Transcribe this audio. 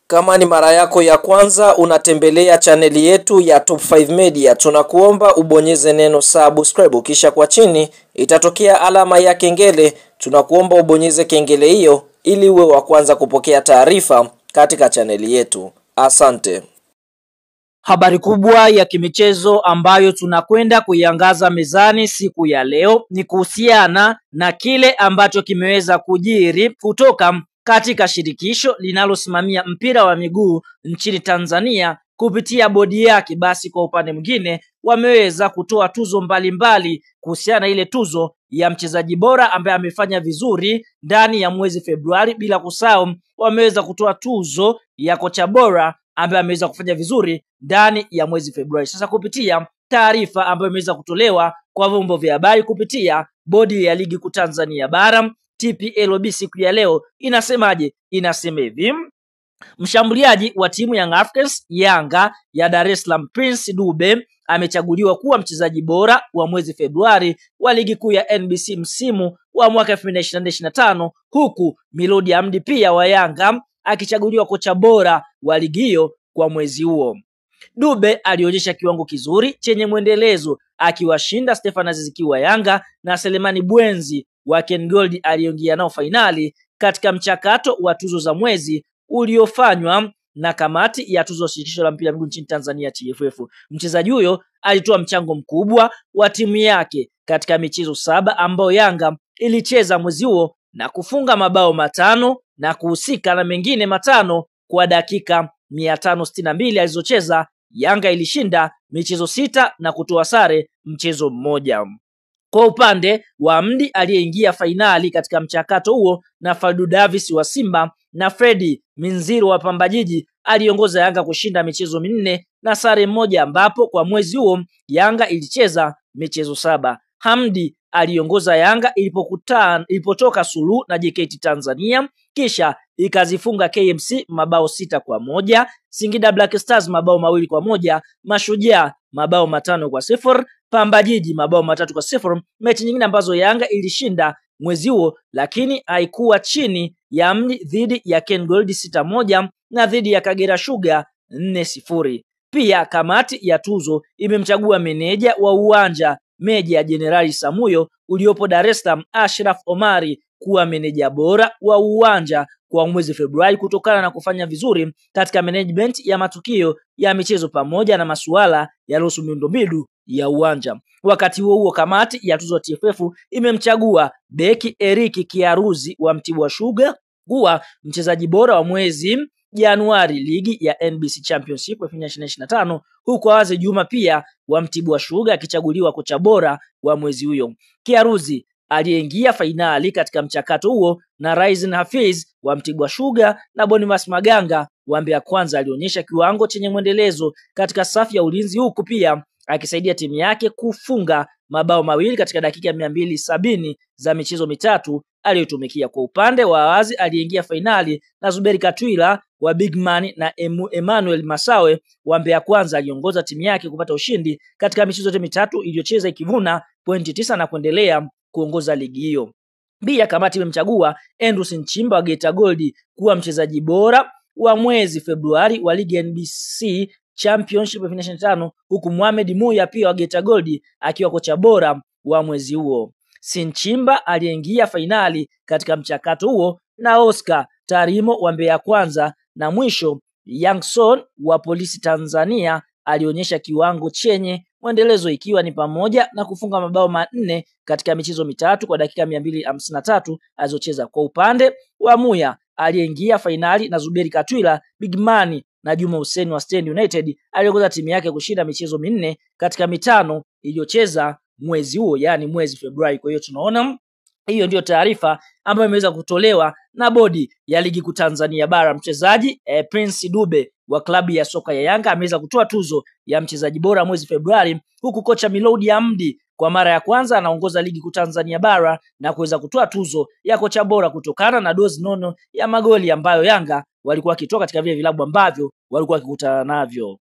Kama ni mara yako ya kwanza unatembelea chaneli yetu ya Top 5 Media, tunakuomba ubonyeze neno subscribe, kisha kwa chini itatokea alama ya kengele. Tunakuomba ubonyeze kengele hiyo ili uwe wa kwanza kupokea taarifa katika chaneli yetu. Asante. Habari kubwa ya kimichezo ambayo tunakwenda kuiangaza mezani siku ya leo ni kuhusiana na kile ambacho kimeweza kujiri kutoka katika shirikisho linalosimamia mpira wa miguu nchini Tanzania kupitia bodi yake. Basi kwa upande mwingine wameweza kutoa tuzo mbalimbali kuhusiana na ile tuzo ya mchezaji bora ambaye amefanya vizuri ndani ya mwezi Februari, bila kusahau wameweza kutoa tuzo ya kocha bora ambaye ameweza kufanya vizuri ndani ya mwezi Februari. Sasa kupitia taarifa ambayo imeweza kutolewa kwa vyombo vya habari kupitia bodi ya ligi kuu Tanzania bara TPLB siku ya leo, inasemaje? Inasema hivi: mshambuliaji wa timu ya Young Africans Yanga ya Dar es Salaam Prince Dube amechaguliwa kuwa mchezaji bora wa mwezi Februari wa ligi kuu ya NBC msimu wa mwaka 2024-2025, huku Milodi Hamdi pia wa Yanga akichaguliwa kocha bora wa ligi hiyo kwa mwezi huo. Dube alionyesha kiwango kizuri chenye mwendelezo akiwashinda Stefan Aziz Ki wa Yanga na Selemani Bwenzi wa Ken Gold aliyoingia nao fainali katika mchakato wa tuzo za mwezi uliofanywa na kamati ya tuzo shirikisho la mpira miguu nchini Tanzania TFF. Mchezaji huyo alitoa mchango mkubwa wa timu yake katika michezo 7 ambayo Yanga ilicheza mwezi huo na kufunga mabao 5 na kuhusika na mengine 5 kwa dakika 562 alizocheza. Yanga ilishinda michezo 6 na kutoa sare mchezo mmoja. Kwa upande wa Hamdi aliyeingia fainali katika mchakato huo na Faldu Davis wa Simba na Fredi Minziro wa Pamba Jiji, aliongoza Yanga kushinda michezo 4 na sare moja, ambapo kwa mwezi huo Yanga ilicheza michezo 7. Hamdi aliongoza Yanga ilipotoka suluhu na JKT Tanzania, kisha ikazifunga KMC mabao 6-1, Singida Black Stars mabao 2-1, Mashujaa mabao 5-0, Pamba Jiji mabao 3-0. Mechi nyingine ambazo Yanga ilishinda mwezi huo lakini haikuwa chini ya Hamdi dhidi ya Ken Gold 6-1 na dhidi ya Kagera Sugar 4-0. Pia kamati ya tuzo imemchagua meneja wa uwanja Meja Jenerali Samuyo uliopo Dar es Salaam Ashraf Omari kuwa meneja bora wa uwanja kwa mwezi Februari kutokana na kufanya vizuri katika management ya matukio ya michezo pamoja na masuala yanayohusu miundombinu ya uwanja. Wakati huo kamati ya tuzo TFF imemchagua beki Eric Kiaruzi wa Mtibwa Sugar kuwa mchezaji bora wa mwezi Januari ligi ya NBC Championship 2025, huku Awazi Juma pia wa Mtibwa Sugar akichaguliwa kocha bora wa mwezi huyo. Kiaruzi aliyeingia fainali katika mchakato huo na Raisin Hafiz wa Mtibwa Sugar na Boniface Maganga wa Mbeya Kwanza alionyesha kiwango chenye mwendelezo katika safu ya ulinzi, huku pia akisaidia timu yake kufunga mabao 2 katika dakika 270 za michezo 3 aliyotumikia. Kwa upande wa Awazi aliingia fainali na Zuberi Katwila wa Bigman na Emmanuel Masawe wa Mbeya Kwanza aliongoza timu yake kupata ushindi katika michezo 3 iliyocheza ikivuna pointi 9 na kuendelea kuongoza ligi hiyo. Pia kamati imemchagua Andrew Nchimba wa Geita Gold kuwa mchezaji bora wa mwezi Februari wa ligi NBC Championship 2025, huku Mohamed Muya pia wa Geita Gold akiwa kocha bora wa mwezi huo. Sinchimba aliingia fainali katika mchakato huo na Oscar Tarimo wa Mbeya Kwanza, na mwisho Youngson wa Polisi Tanzania alionyesha kiwango chenye mwendelezo ikiwa ni pamoja na kufunga mabao 4 katika michezo 3 kwa dakika 253 alizocheza. Kwa upande wa Muya aliyeingia fainali na Zuberi Katwila Bigman na Juma Hussein wa Stand United aliongoza timu yake kushinda michezo 4 katika 5 iliyocheza mwezi huo, yani mwezi Februari. Kwa hiyo tunaona hiyo ndio taarifa ambayo imeweza kutolewa na bodi ya ligi kuu Tanzania bara. Mchezaji Prince Dube wa klabu ya soka ya Yanga ameweza kutoa tuzo ya mchezaji bora mwezi Februari, huku kocha Milodi Hamdi kwa mara ya kwanza anaongoza ligi kuu Tanzania bara na kuweza kutoa tuzo ya kocha bora kutokana na dozi nono ya magoli ambayo Yanga walikuwa wakitoa katika vile vilabu ambavyo walikuwa wakikutana navyo.